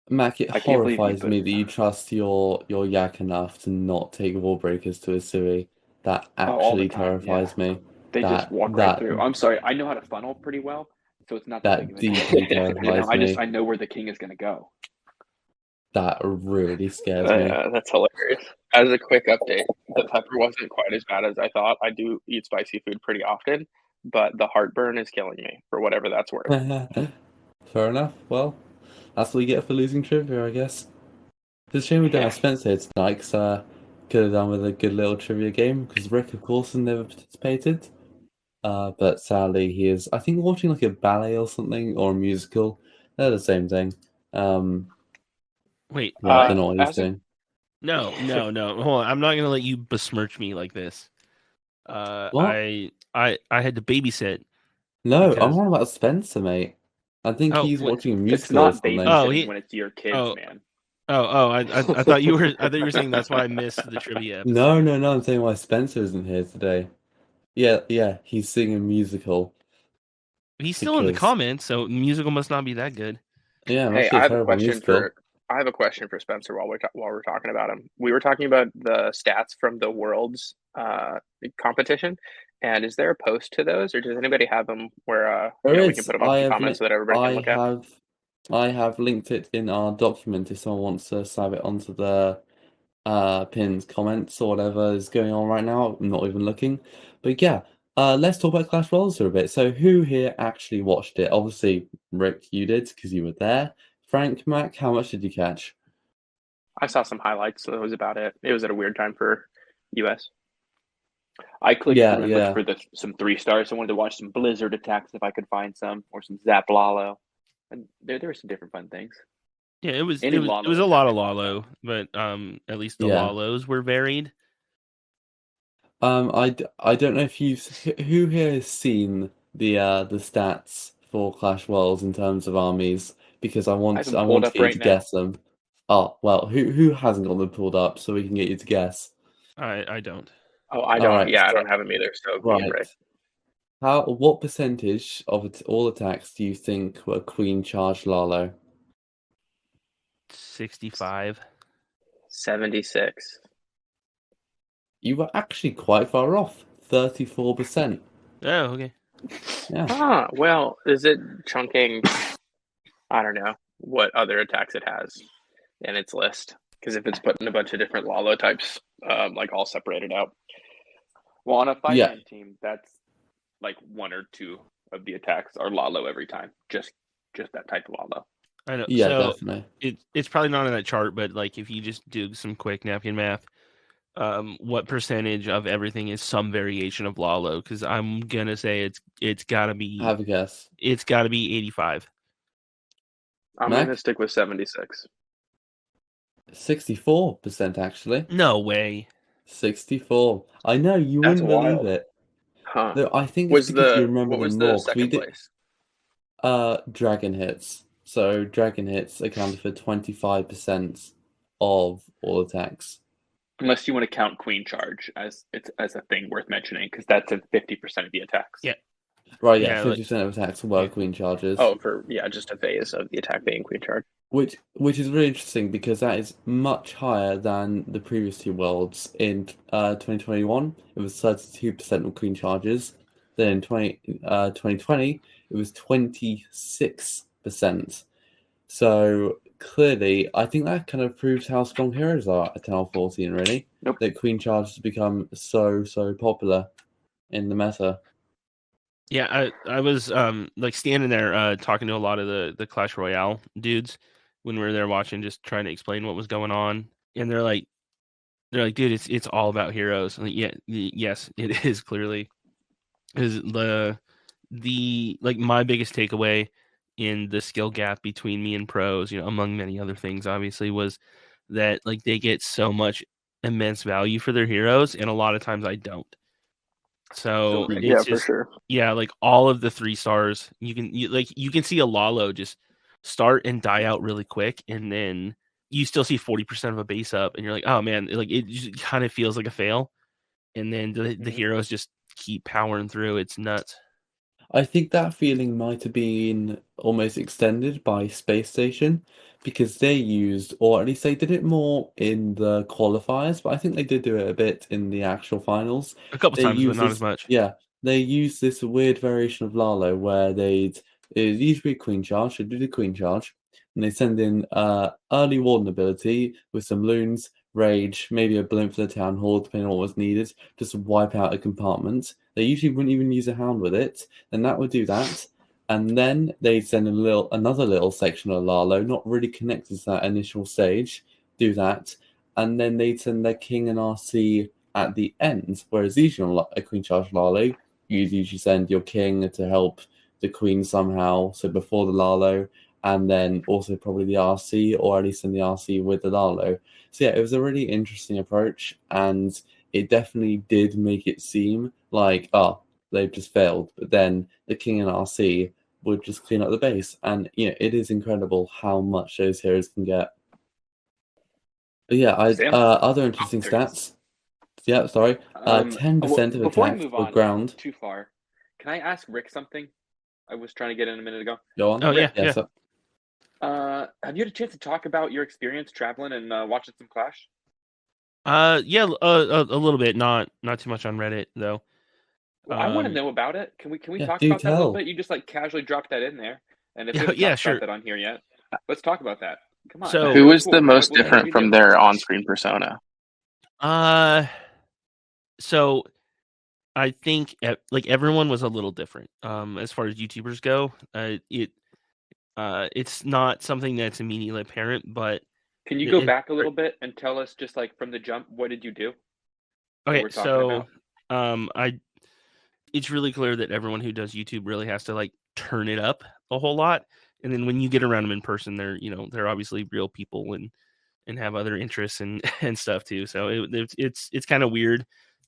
S1: Mac, it
S4: I can't believe you
S1: horrifies
S4: put-
S1: me that you trust your yak enough to not take wall breakers to a Sui. That
S4: all the
S1: actually
S4: time,
S1: terrifies me.
S4: They just walk right through. I'm sorry, I know how to funnel pretty well, so it's not that big of a
S1: deeply
S4: deal.
S1: terrifies me.
S4: I know where the king is going to go.
S1: That really scares me.
S3: That's hilarious. As a quick update, the pepper wasn't quite as bad as I thought. I do eat spicy food pretty often, but the heartburn is killing me for whatever that's worth.
S1: Fair enough. Well, that's what you get for losing trivia, I guess. It's a shame we don't have Spencer here tonight, because could have done with a good little trivia game, because Rick, of course, has never participated. But sadly, he is, I think, watching like a ballet or something, or a musical. They're the same thing.
S2: Wait,
S1: I don't know what he's doing.
S2: No. Hold on. I'm not gonna let you besmirch me like this.
S1: What?
S2: I had to babysit.
S1: No,
S2: because-
S1: I'm on about Spencer, mate. I think he's watching a musical or
S4: It's not
S1: something.
S4: babysitting when it's your kids, man.
S2: I thought you were. I thought you were saying that's why I missed the trivia episode.
S1: No. I'm saying why Spencer isn't here today. Yeah. He's singing a musical.
S2: He's still in the comments, so musical must not be that good.
S1: Yeah,
S3: hey, I have a question for Spencer while we're talking about him. We were talking about the stats from the Worlds competition, and is there a post to those, or does anybody have them where we can put them up in the comments so that everybody can look at?
S1: I have linked it in our document if someone wants to save it onto the pinned comments or whatever is going on right now. I'm not even looking, but yeah. Let's talk about Clash Royale for a bit. So, who here actually watched it? Obviously, Rick, you did because you were there. Frank, Mac, how much did you catch?
S3: I saw some highlights, so that was about it. It was at a weird time for US.
S4: I clicked through and looked for some 3 stars. I wanted to watch some Blizzard attacks if I could find some, or some Zap Lalo, and there were some different fun things.
S2: Yeah, it was a lot of Lalo, but at least the Lalos were varied.
S1: I don't know if who here has seen the stats for Clash Royale in terms of armies, because I want to get you to guess them. Oh well, who hasn't got them pulled up so we can get you to guess?
S2: I don't.
S3: Oh, I don't. Right. Yeah, I don't have them either. So
S1: right. What percentage of all attacks do you think were queen charge Lalo?
S2: 65.
S3: 76.
S1: You were actually quite far off. 34%.
S2: Oh, okay.
S1: Yeah.
S3: Well, is it chunking? I don't know what other attacks it has in its list. Because if it's putting a bunch of different Lalo types, like all separated out.
S4: Well, on a 5-man team, that's like 1 or 2 of the attacks are Lalo every time. Just that type of Lalo.
S2: I know.
S1: Yeah,
S2: so
S1: definitely.
S2: It's probably not on that chart, but like if you just do some quick napkin math, what percentage of everything is some variation of Lalo? Because I'm gonna say it's gotta be.
S1: Have a guess.
S2: It's gotta be 85.
S3: I'm
S1: Mac?
S3: gonna stick with 76.
S1: 64% actually.
S2: No way.
S1: 64. I know you
S3: That's
S1: wouldn't believe
S3: wild.
S1: it.
S3: Huh.
S1: No, I think it's because you remember
S3: what was
S1: them
S3: the
S1: more. 'cause we
S3: second
S1: did
S3: place?
S1: dragon hits. So dragon hits accounted for 25% of all attacks.
S4: Unless you want to count queen charge as a thing worth mentioning, because that's at 50% of the attacks.
S2: Yeah.
S1: Right, yeah,
S2: Yeah,
S1: 50% of attacks were queen charges.
S3: Oh, just a phase of the attack being queen charge.
S1: Which is really interesting because that is much higher than the previous 2 worlds. In 2021, it was 32% of queen charges. Then in 2020, it was 26%. So clearly, I think that kind of proves how strong heroes are at 10 or 14, really.
S4: Nope.
S1: That queen charge has become so popular in the meta.
S2: Yeah, I was like standing there talking to a lot of the Clash Royale dudes when we were there watching, just trying to explain what was going on, and they're like, dude, it's all about heroes. I'm like, yeah, yes, it is clearly, because the like my biggest takeaway in the skill gap between me and pros, among many other things, obviously, was that like they get so much immense value for their heroes, and a lot of times I don't. So it's
S3: for sure.
S2: Yeah, like all of the 3 stars, you can see a Lalo just start and die out really quick, and then you still see 40% of a base up, and you're like, oh man, like it just kind of feels like a fail, and then the heroes just keep powering through. It's nuts.
S1: I think that feeling might have been almost extended by Space Station because they used, or at least they did it more in the qualifiers, but I think they did do it a bit in the actual finals.
S2: A couple
S1: They
S2: times, but
S1: used
S2: not
S1: this,
S2: as much.
S1: yeah, they used this weird variation of Lalo where it usually Queen Charge, they'd do the Queen Charge, and they send in early Warden ability with some loons, rage, maybe a blimp for the Town Hall, depending on what was needed, just to wipe out a compartment. They usually wouldn't even use a hound with it, and that would do that. And then they'd send another little section of Lalo, not really connected to that initial stage, do that, and then they'd send their King and RC at the end. Whereas usually on a Queen Charge Lalo, you'd usually send your King to help the Queen somehow, so before the Lalo, and then also probably the RC, or at least in the RC with the Lalo. So yeah, it was a really interesting approach, and it definitely did make it seem like, they've just failed. But then the King and RC would just clean up the base. And, it is incredible how much those heroes can get. But yeah, other interesting stats. Yeah, sorry. 10% of attacks were ground.
S4: Too far. Can I ask Rick something? I was trying to get in a minute ago.
S1: Go on.
S2: Oh, yeah.
S1: So,
S4: have you had a chance to talk about your experience traveling and watching some Clash?
S2: Yeah, a little bit, not too much on Reddit though.
S4: Well, I want to know about it. Can we talk about that a little bit? You just like casually dropped that in there, and if we haven't talked about that on here yet, let's talk about that. Come on.
S2: So,
S3: who was the most different from their on-screen persona?
S2: So I think like everyone was a little different. As far as YouTubers go, it's not something that's immediately apparent, but
S4: can you go back a little bit and tell us just like from the jump, what did you do?
S2: Okay, so it's really clear that everyone who does YouTube really has to like turn it up a whole lot, and then when you get around them in person, they're obviously real people and have other interests and stuff too. So it's kind of weird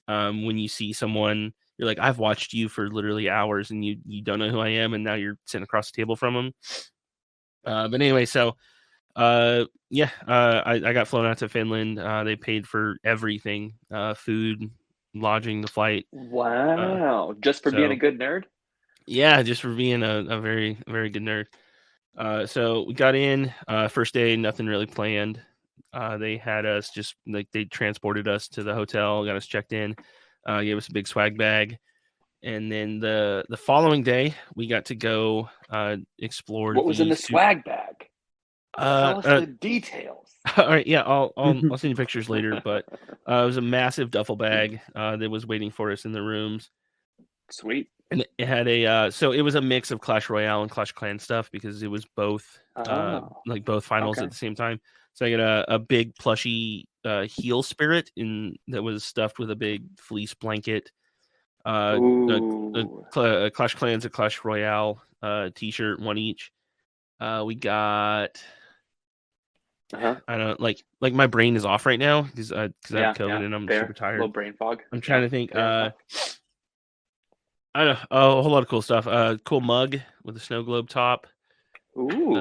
S2: when you see someone, you're like, I've watched you for literally hours and you don't know who I am, and now you're sitting across the table from them. But anyway, so I got flown out to Finland. They paid for everything, food, lodging, the flight.
S4: Wow. Just for being a good nerd?
S2: Yeah, just for being a very, very good nerd. So we got in, first day, nothing really planned. They had us just like they transported us to the hotel, got us checked in, gave us a big swag bag. And then the following day, we got to go explore.
S4: What was in the swag bag? Tell us the details.
S2: All right, yeah, I'll send you pictures later. But it was a massive duffel bag that was waiting for us in the rooms.
S4: Sweet.
S2: And it had a so it was a mix of Clash Royale and Clash Clan stuff because it was both like both finals at the same time. So I got a big plushy heel spirit that was stuffed with a big fleece blanket. Clash Clans, a Clash Royale t-shirt, one each. We got I don't like my brain is off right now because I have COVID and I'm super tired.
S4: A little brain fog.
S2: I'm trying to think. I don't know. Oh, a whole lot of cool stuff. Cool mug with a snow globe top.
S4: Ooh.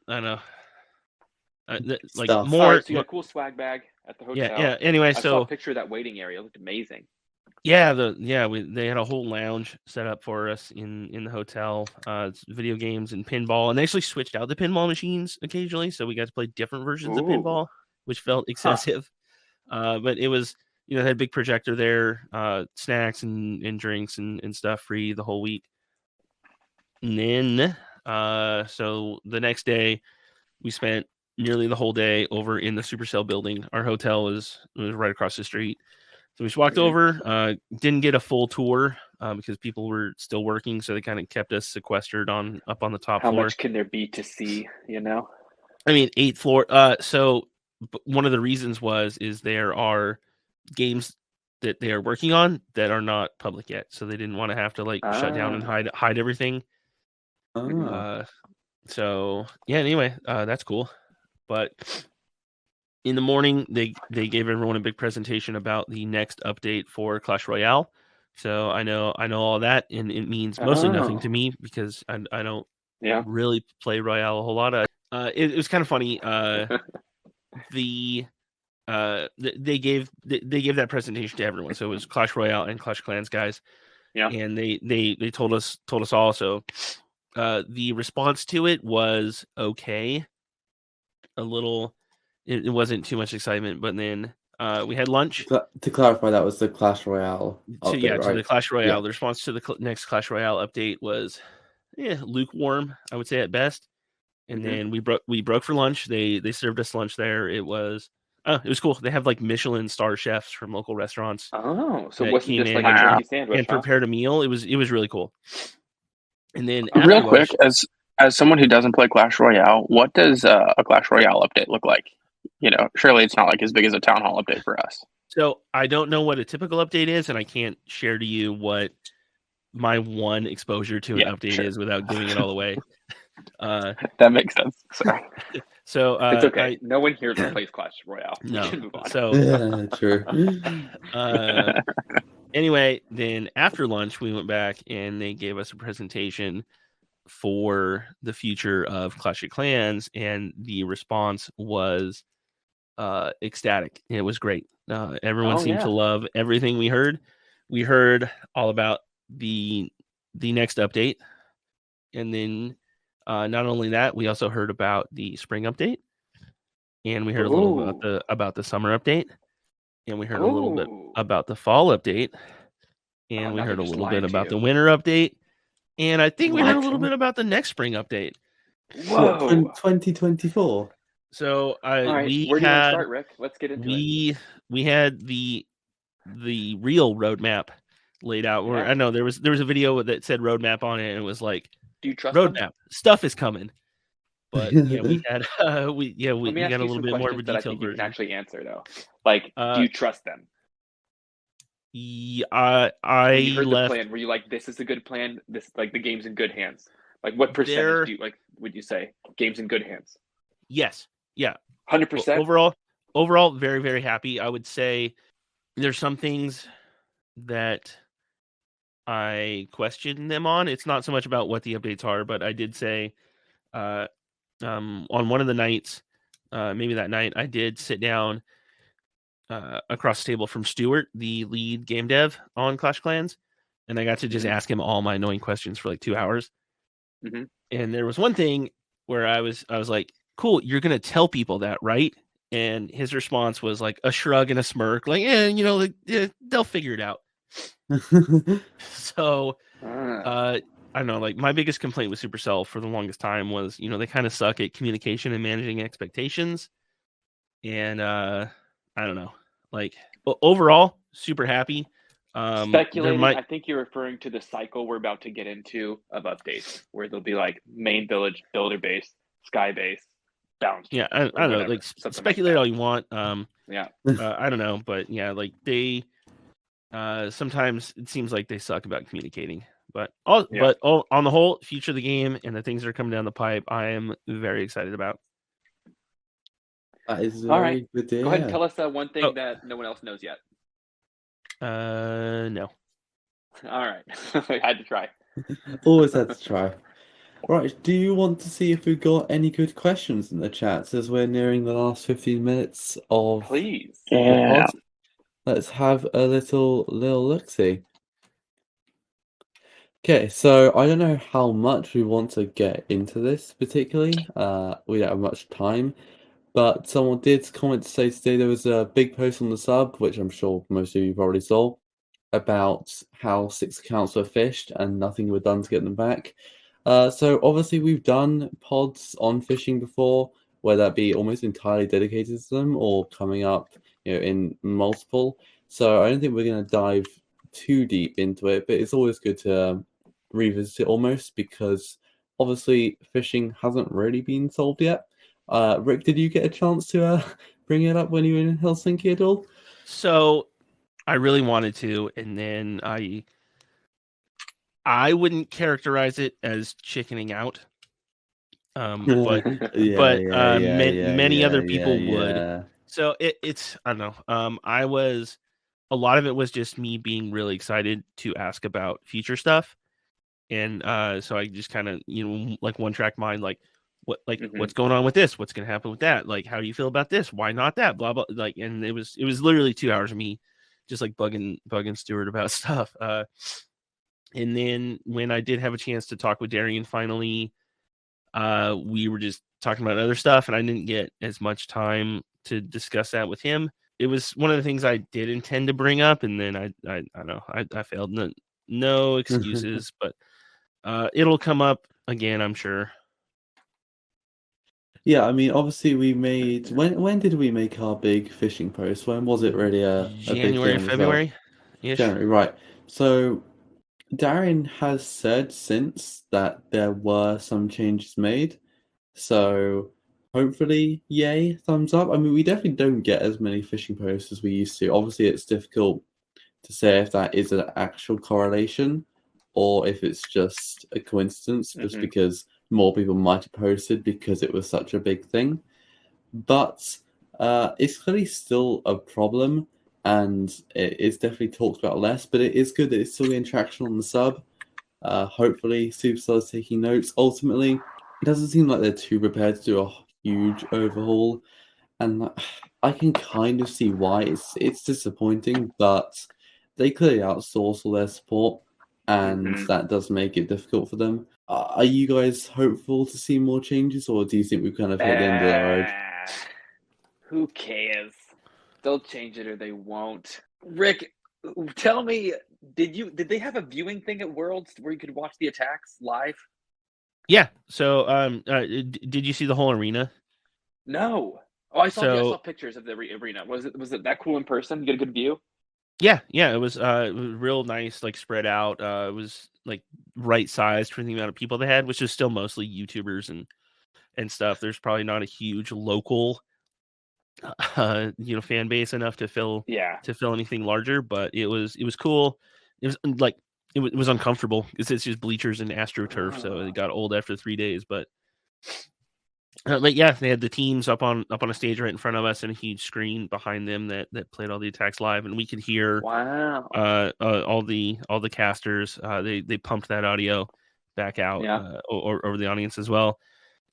S2: I don't know. Like
S1: Stuff.
S2: more.
S4: Right, so you got a cool swag bag at the hotel.
S2: Yeah. Anyway,
S4: I saw a picture of that waiting area. It looked amazing.
S2: Yeah, they had a whole lounge set up for us in the hotel. Video games and pinball, and they actually switched out the pinball machines occasionally, so we got to play different versions of pinball, which felt excessive. But it was. They had a big projector there, snacks and drinks and stuff free the whole week. And then, so the next day, we spent nearly the whole day over in the Supercell building. Our hotel was right across the street. So we just walked over, didn't get a full tour because people were still working. So they kind of kept us sequestered up on the top floor.
S4: How much can there be to see,
S2: I mean, 8th floor. So one of the reasons is there are games that they are working on that are not public yet, so they didn't want to have to shut down and hide everything. So yeah, anyway, that's cool. But in the morning they gave everyone a big presentation about the next update for Clash Royale. So I know all that, and it means mostly nothing to me because I don't really play Royale a whole lot. It was kind of funny. They gave that presentation to everyone, so it was Clash Royale and Clash Clans guys, and they told us all. So the response to it was okay, a little. It wasn't too much excitement, but then we had lunch.
S1: To clarify, that was the Clash Royale update,
S2: to the Clash Royale. The response to the next Clash Royale update was lukewarm, I would say at best. And then we broke for lunch. They served us lunch there. It was cool. They have Michelin star chefs from local restaurants.
S4: Oh, so it wasn't just like a turkey sandwich
S2: and prepared a meal. It was really cool. And then
S3: real quick, as someone who doesn't play Clash Royale, what does a Clash Royale update look like? Surely it's not as big as a town hall update for us.
S2: So I don't know what a typical update is, and I can't share to you what my one exposure to an update is without giving it all away.
S3: That makes sense. Sorry.
S2: So
S4: it's okay. No one here plays Clash Royale.
S2: No.
S4: Move on.
S2: So
S1: true.
S2: Anyway, then after lunch we went back and they gave us a presentation for the future of Clash of Clans, and the response was ecstatic. It was great. Everyone seemed to love everything we heard. We heard all about the next update, and then not only that, we also heard about the spring update, and we heard a little about the summer update, and we heard a little bit about the fall update, and we heard a little bit about the winter update, and I think we heard a little bit about the next spring update.
S1: Whoa, 2024.
S2: So
S4: where do you want to start, Rick? Let's get into it.
S2: We had the real roadmap laid out. Where I know there was a video that said roadmap on it, and it was like,
S4: do you trust
S2: roadmap
S4: them?
S2: Stuff is coming. But yeah, we had we got a little bit more of a detailed version.
S4: You can actually answer though. Do you trust them?
S2: Yeah,
S4: you heard the plan. Were you like, this is a good plan? This the game's in good hands. What percentage do you would you say game's in good hands?
S2: Yes. Yeah.
S4: 100%.
S2: Overall, very, very happy. I would say there's some things that I question them on. It's not so much about what the updates are, but I did say on one of the nights, maybe that night, I did sit down across the table from Stuart, the lead game dev on Clash of Clans, and I got to just ask him all my annoying questions for like 2 hours.
S3: Mm-hmm.
S2: And there was one thing where I was like, "Cool, you're gonna tell people that, right?" And his response was like a shrug and a smirk, like, they'll figure it out. So, I don't know. Like, my biggest complaint with Supercell for the longest time was, they kind of suck at communication and managing expectations. And I don't know. Like, overall, super happy.
S4: Speculating, I think you're referring to the cycle we're about to get into of updates, where there'll be like main village, builder base, sky base, bounce.
S2: Yeah, I don't know. Like, speculate all you want.
S4: Yeah.
S2: I don't know, but yeah, like they sometimes it seems like they suck about communicating. But on the whole, future of the game and the things that are coming down the pipe, I am very excited about.
S1: That is
S4: all right.
S1: good to hear.
S4: Go ahead and tell us one thing that no one else knows yet.
S2: No.
S4: All right. I had to try.
S1: Always had to try. Right, do you want to see if we've got any good questions in the chat as we're nearing the last 15 minutes of
S4: Please.
S1: the pod? Let's have a little look-see. Okay, so I don't know how much we want to get into this particularly. We don't have much time, but someone did comment to say today there was a big post on the sub, which I'm sure most of you probably saw, about how 6 accounts were fished and nothing was done to get them back. So obviously we've done pods on phishing before, whether that be almost entirely dedicated to them or coming up, in multiple. So I don't think we're going to dive too deep into it, but it's always good to revisit it almost, because obviously phishing hasn't really been solved yet. Rick, did you get a chance to bring it up when you were in Helsinki at all?
S2: So I really wanted to, and then I wouldn't characterize it as chickening out. But many other people would. So it's I don't know. A lot of it was just me being really excited to ask about future stuff. And so I just kind of, like one track mind, like what's going on with this? What's going to happen with that? Like, how do you feel about this? Why not that? Blah, blah. Like, and it was literally 2 hours of me just like bugging Stuart about stuff. And then when I did have a chance to talk with Darian finally, we were just talking about other stuff, and I didn't get as much time to discuss that with him. It was one of the things I did intend to bring up, and then I don't know, I failed. No excuses, but it'll come up again, I'm sure.
S1: Yeah, I mean, obviously we made when did we make our big phishing post? When was it really a
S2: January,
S1: big thing?
S2: February?
S1: January, right. So Darren has said since that there were some changes made. So hopefully, yay, thumbs up. I mean, we definitely don't get as many phishing posts as we used to. Obviously, it's difficult to say if that is an actual correlation or if it's just a coincidence, just because more people might have posted because it was such a big thing. But it's clearly still a problem, and it's definitely talked about less, but it is good that it's still getting traction on the sub. Hopefully Supercell is taking notes. Ultimately, it doesn't seem like they're too prepared to do a huge overhaul, and I can kind of see why. It's disappointing, but they clearly outsource all their support, and that does make it difficult for them. Are you guys hopeful to see more changes, or do you think we've kind of hit the end of the road?
S4: Who cares? They'll change it or they won't. Rick, tell me, did they have a viewing thing at Worlds where you could watch the attacks live?
S2: Yeah. So, did you see the whole arena?
S4: No. Oh, I saw pictures of the arena. Was it that cool in person? You get a good view?
S2: Yeah. It was real nice, like spread out. It was like right sized for the amount of people they had, which is still mostly YouTubers and stuff. There's probably not a huge local fan base enough to fill anything larger, but it was cool. It was like it was uncomfortable because it's just bleachers and AstroTurf, so it got old after 3 days. But yeah, they had the teams up on a stage right in front of us and a huge screen behind them that played all the attacks live, and we could hear all the casters. They pumped that audio back out over the audience as well.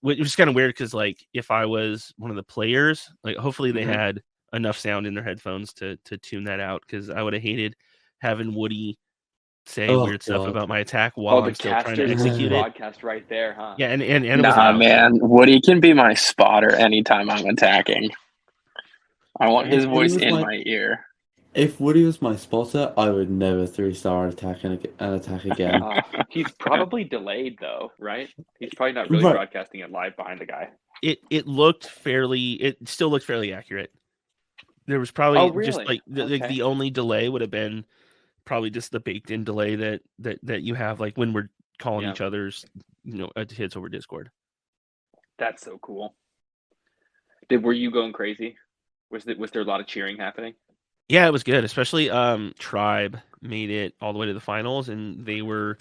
S2: Which was kind of weird because, like, if I was one of the players, like, hopefully they had enough sound in their headphones to tune that out, because I would have hated having Woody say weird stuff about my attack while I'm still trying to execute it.
S4: Broadcast right there, huh?
S2: Yeah, and it was
S3: nah,
S2: loud.
S3: man. Woody can be my spotter anytime I'm attacking. I want his voice in my ear.
S1: If Woody was my spotter, I would never 3-star attack an attack again.
S4: He's probably delayed though, right? He's probably not really broadcasting it live behind the guy.
S2: It still looked fairly accurate. There was probably just like the only delay would have been probably just the baked in delay that you have, like when we're calling each other's hits over Discord.
S4: That's so cool. Were you going crazy? Was there a lot of cheering happening?
S2: Yeah, it was good. Especially Tribe made it all the way to the finals, and they were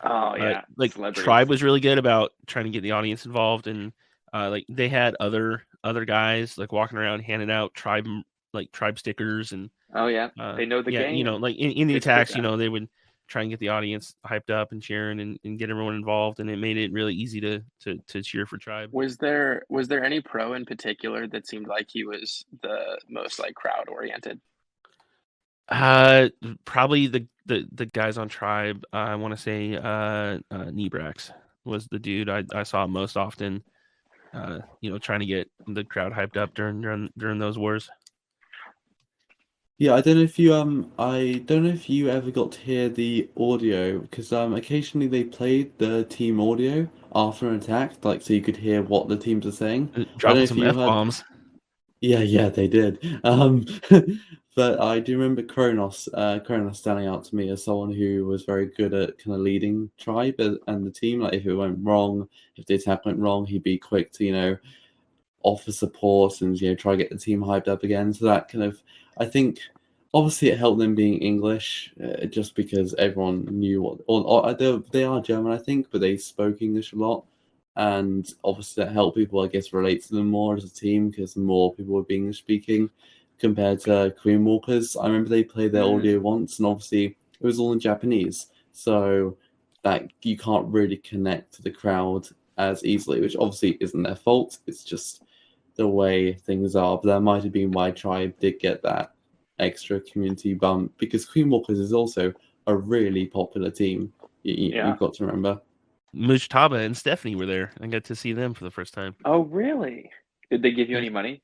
S2: Tribe was really good about trying to get the audience involved, and like they had other guys like walking around handing out Tribe stickers, and
S4: they know the game.
S2: Like in the attacks, they would try and get the audience hyped up and cheering and get everyone involved, and it made it really easy to cheer for Tribe.
S3: Was there any pro in particular that seemed like he was the most like crowd oriented?
S2: Probably the guys on Tribe. I want to say Barracks was the dude I saw most often. Trying to get the crowd hyped up during those wars.
S1: Yeah, I don't know if you ever got to hear the audio, because occasionally they played the team audio after an attack, like so you could hear what the teams are saying.
S2: Dropping some F-bombs.
S1: Yeah, they did. But I do remember Kronos standing out to me as someone who was very good at kind of leading Tribe and the team. Like if it went wrong, if the attack went wrong, he'd be quick to offer support and try to get the team hyped up again. So that kind of, I think, obviously it helped them being English, just because everyone knew or they are German, I think, but they spoke English a lot, and obviously that helped people, I guess, relate to them more as a team because more people were English speaking compared to Queen Walkers. I remember they played their audio once, and obviously it was all in Japanese, so that you can't really connect to the crowd as easily, which obviously isn't their fault. It's just the way things are. But that might have been why Tribe did get that extra community bump, because Queen Walkers is also a really popular team. You've got to remember.
S2: Mujtaba and Stephanie were there. I got to see them for the first time.
S4: Oh, really? Did they give you any money?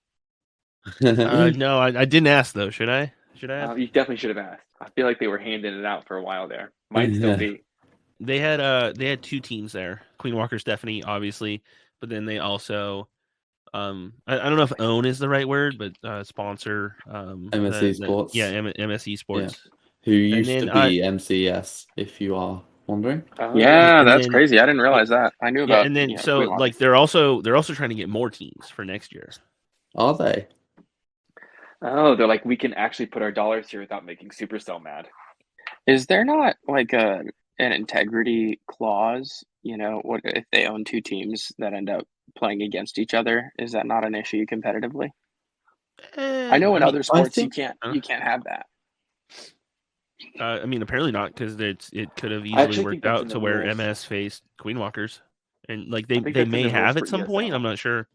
S2: No, I didn't ask though. Should I?
S4: You definitely should have asked. I feel like they were handing it out for a while there. Might still be.
S2: They had two teams there. Queen Walker, Stephanie, obviously, but then they also I don't know if own is the right word, but sponsor
S1: MSE Sports.
S2: MSE Sports.
S1: Yeah. Who used to be MCS, if you are wondering.
S3: That's crazy. I didn't realize that. I knew about.
S2: And then they're also trying to get more teams for next year.
S1: Are they?
S4: Oh, they're like, we can actually put our dollars here without making Supercell mad.
S3: Is there not like an integrity clause? What if they own two teams that end up playing against each other? Is that not an issue competitively? I know in other sports you can't have that.
S2: Apparently not, because it could have easily worked out to where MS faced Queen Walkers, and like they may have at some point. I'm not sure.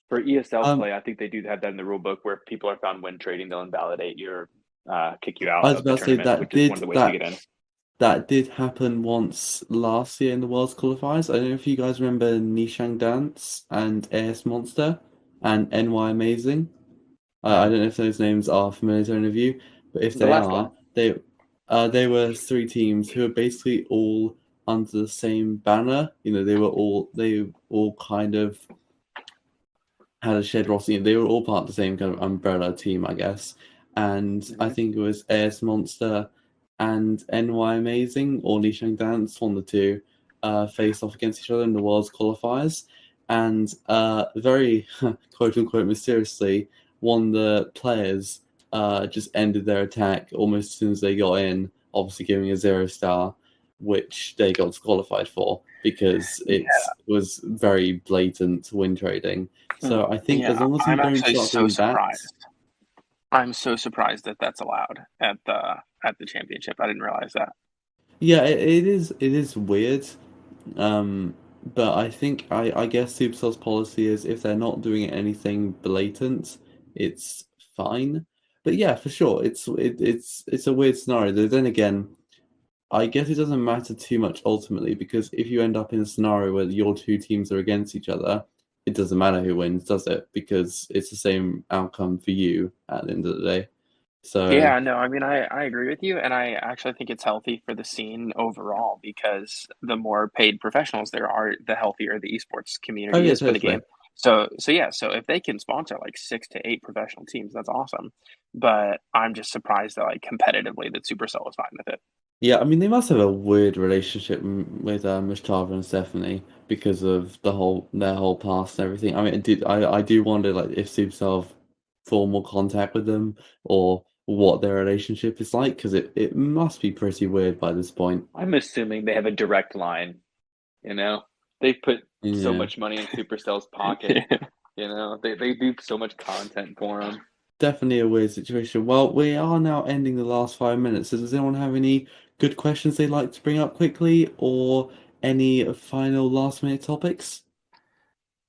S4: For ESL play, I think they do have that in the rule book where if people are found win trading, they'll invalidate your kick you out of the tournament, which is one of the ways to get in.
S1: That did happen once last year in the Worlds qualifiers. I don't know if you guys remember Nishang Dance and AS Monster and NY Amazing. I don't know if those names are familiar to any of you, but if they are, they were three teams who were basically all under the same banner. They all kind of had a shared roster. They were all part of the same kind of umbrella team, I guess. And I think it was AS Monster and NY Amazing or Nishang Dance, one of the two, faced off against each other in the Worlds qualifiers. And very quote unquote mysteriously, one of the players just ended their attack almost as soon as they got in, obviously giving a 0-star, which they got disqualified for because it was very blatant win trading. So I think as long as you don't start doing that.
S3: I'm so surprised that that's allowed at the championship. I didn't realize that.
S1: Yeah, it is weird. But I think I guess Supercell's policy is if they're not doing anything blatant, it's fine. But yeah, for sure, it's a weird scenario. Though then again, I guess it doesn't matter too much ultimately, because if you end up in a scenario where your two teams are against each other, it doesn't matter who wins, does it? Because it's the same outcome for you at the end of the day. So
S3: Yeah, no, I mean, I agree with you, and I actually think it's healthy for the scene overall because the more paid professionals there are, the healthier the esports
S1: oh
S3: community
S1: yeah,
S3: is for the
S1: totally.
S3: game. So yeah, so if they can sponsor like 6 to 8 professional teams, that's awesome. But I'm just surprised that like competitively that Supercell is fine with it.
S1: Yeah, I mean they must have a weird relationship with Mustafa and Stephanie because of their whole past and everything. I mean, I do wonder like if Supercell have formal contact with them or what their relationship is like, because it must be pretty weird by this point.
S4: I'm assuming they have a direct line. They put so
S1: Yeah.
S4: much money in Supercell's pocket. They do so much content for them.
S1: Definitely a weird situation. Well, we are now ending the last 5 minutes. So does anyone have any good questions they'd like to bring up quickly, or any final last minute topics?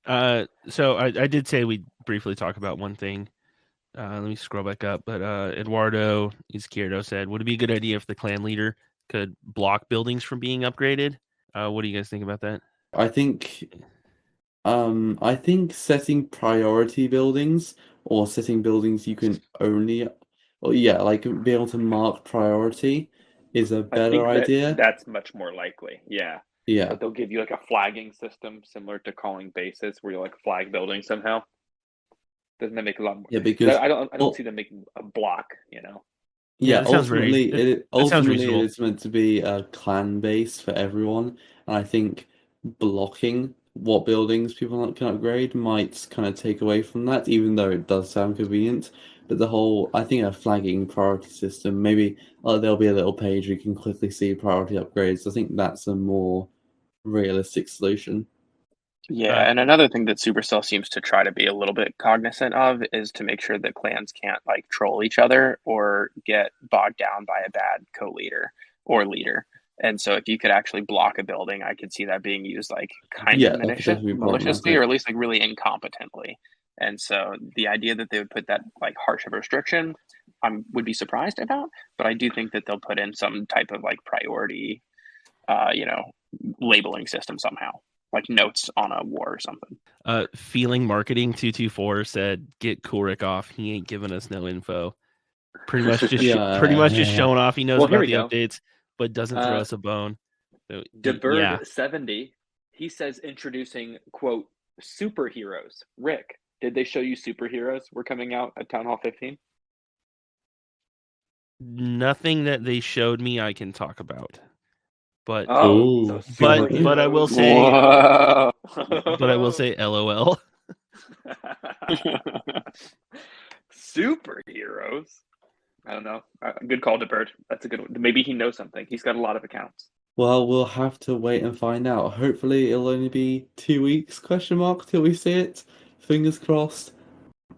S2: So I did say we'd briefly talk about one thing. Let me scroll back up. But Eduardo Izquierdo said, would it be a good idea if the clan leader could block buildings from being upgraded? What do you guys think about that?
S1: I think setting priority buildings, or setting buildings you can only, or yeah, like be able to mark priority is a
S4: I
S1: better
S4: think
S1: idea.
S4: that's much more likely. Yeah.
S1: Yeah.
S4: That they'll give you like a flagging system similar to calling bases where you like flag buildings somehow. Doesn't that make a lot more?
S1: Yeah, because
S4: I don't
S1: well,
S4: see them making a block.
S1: yeah,
S2: that sounds that sounds
S1: ultimately it
S2: reasonable.
S1: is meant to be a clan base for everyone, and I think blocking what buildings people can upgrade might kind of take away from that, even though it does sound convenient. But I think a flagging priority system, maybe there'll be a little page where you can quickly see priority upgrades. I think that's a more realistic solution.
S3: Yeah,
S2: Uh,
S3: and another thing that Supercell seems to try to be a little bit cognizant of is to make sure that clans can't like troll each other or get bogged down by a bad co-leader or leader. And so if you could actually block a building, I could see that being used like kind of
S1: Yeah, that could definitely be
S3: maliciously or
S1: problematic.
S3: at least like really incompetently. And so the idea that they would put that like harsh of a restriction, I would be surprised about, but I do think that they'll put in some type of like priority, you know, labeling system somehow, like notes on a war or something.
S2: Feeling Marketing 224 said, "Get Kurik off. He ain't giving us no info." Pretty much just showing off. He knows
S4: Well, here
S2: about
S4: we
S2: the
S4: go.
S2: updates, but doesn't throw us a bone. So, yeah.
S4: DeBird70, he says introducing, quote, superheroes. Rick, did they show you superheroes were coming out at Town Hall 15?
S2: Nothing that they showed me I can talk about. But
S1: Oh,
S2: but I will say
S3: Whoa.
S2: but I will say LOL.
S4: Superheroes? I don't know. Good call, DeBird. That's a good one. Maybe he knows something. He's got a lot of accounts.
S1: well, we'll have to wait and find out. Hopefully, it'll only be 2 weeks, question mark, till we see it. Fingers crossed.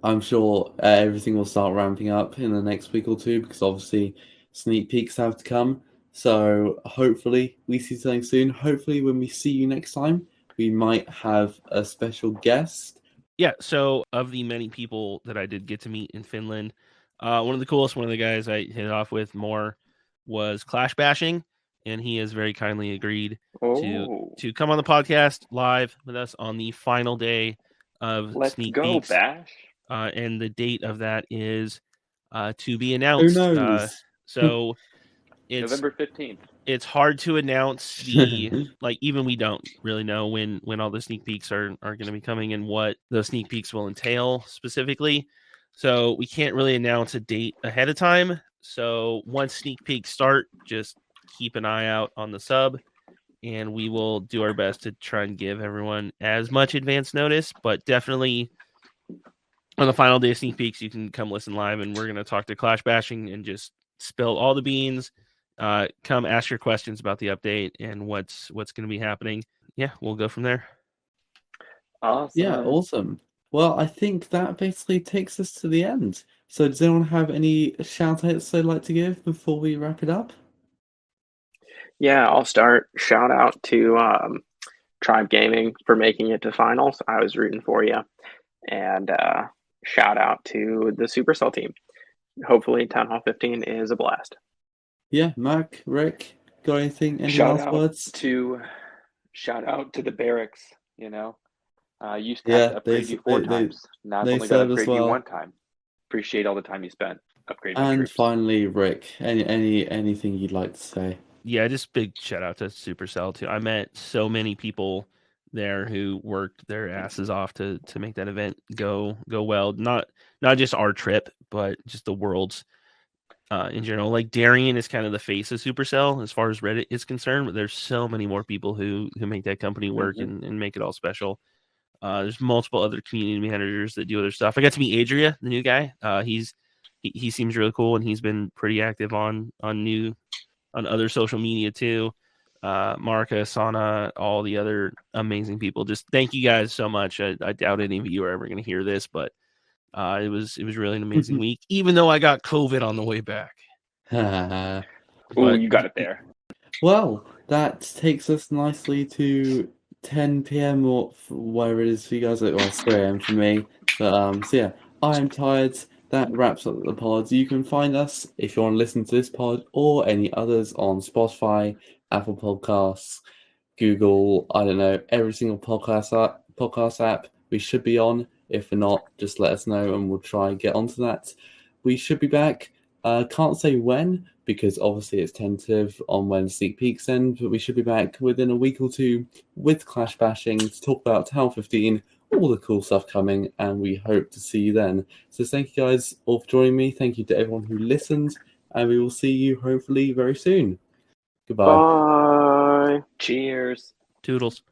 S1: I'm sure everything will start ramping up in the next week or two, because obviously sneak peeks have to come. So hopefully we see something soon. Hopefully when we see you next time, we might have a special guest.
S2: Yeah, so of the many people that I did get to meet in Finland, one of the guys I hit it off with more was Clash Bashing, and he has very kindly agreed to come on the podcast live with us on the final day of
S4: Let's
S2: Sneak
S4: go,
S2: Peeks.
S4: Bash.
S2: And the date of that is to be
S1: Who
S2: announced.
S1: knows?
S2: So it's
S4: November 15th.
S2: It's hard to announce the like, even we don't really know when all the sneak peeks are going to be coming and what those sneak peeks will entail specifically. So we can't really announce a date ahead of time. So once sneak peeks start, just keep an eye out on the sub, and we will do our best to try and give everyone as much advance notice. But definitely on the final day of sneak peeks, you can come listen live, and we're going to talk to Clash Bashing and just spill all the beans. Come ask your questions about the update and what's going to be happening. Yeah, we'll go from there.
S4: Awesome.
S1: Yeah, awesome. Well, I think that basically takes us to the end. So does anyone have any shout outs they'd like to give before we wrap it up?
S3: Yeah, I'll start. Shout out to Tribe Gaming for making it to finals. I was rooting for you. And shout out to the Supercell team. Hopefully, Town Hall 15 is a blast.
S1: Yeah, Mark, Rick, got anything? Any
S4: Shout
S1: last
S4: out
S1: words?
S4: to the Barracks. Used to have to upgrade you 4 times. Now I've only got to upgrade you 1 time. Appreciate all the time you spent upgrading my
S1: And
S4: troops.
S1: finally, Rick, anything you'd like to say?
S2: Yeah, just big shout out to Supercell too. I met so many people there who worked their asses off to make that event go well. Not just our trip, but just the world's in general. Like Darian is kind of the face of Supercell as far as Reddit is concerned, but there's so many more people who make that company work and make it all special. There's multiple other community managers that do other stuff. I got to meet Adria, the new guy. He seems really cool, and he's been pretty active on other social media too. Marca, Sana, all the other amazing people. Just thank you guys so much. I doubt any of you are ever going to hear this, but it was really an amazing week, even though I got COVID on the way back.
S4: Oh, you got it there.
S1: Well, that takes us nicely to 10 p.m. or where it is for you guys. Well, it's 3 a.m. for me. But so yeah, I am tired. That wraps up the pod. You can find us if you want to listen to this pod or any others on Spotify, Apple Podcasts, Google. I don't know, every single podcast app we should be on. If we're not, just let us know and we'll try and get onto that. We should be back. Can't say when because obviously it's tentative on when sneak peeks end, but we should be back within a week or two with Clash Bashing to talk about Town 15, all the cool stuff coming, and we hope to see you then. So thank you guys all for joining me. Thank you to everyone who listened, and we will see you hopefully very soon. Goodbye.
S3: Bye.
S4: Cheers.
S2: Toodles.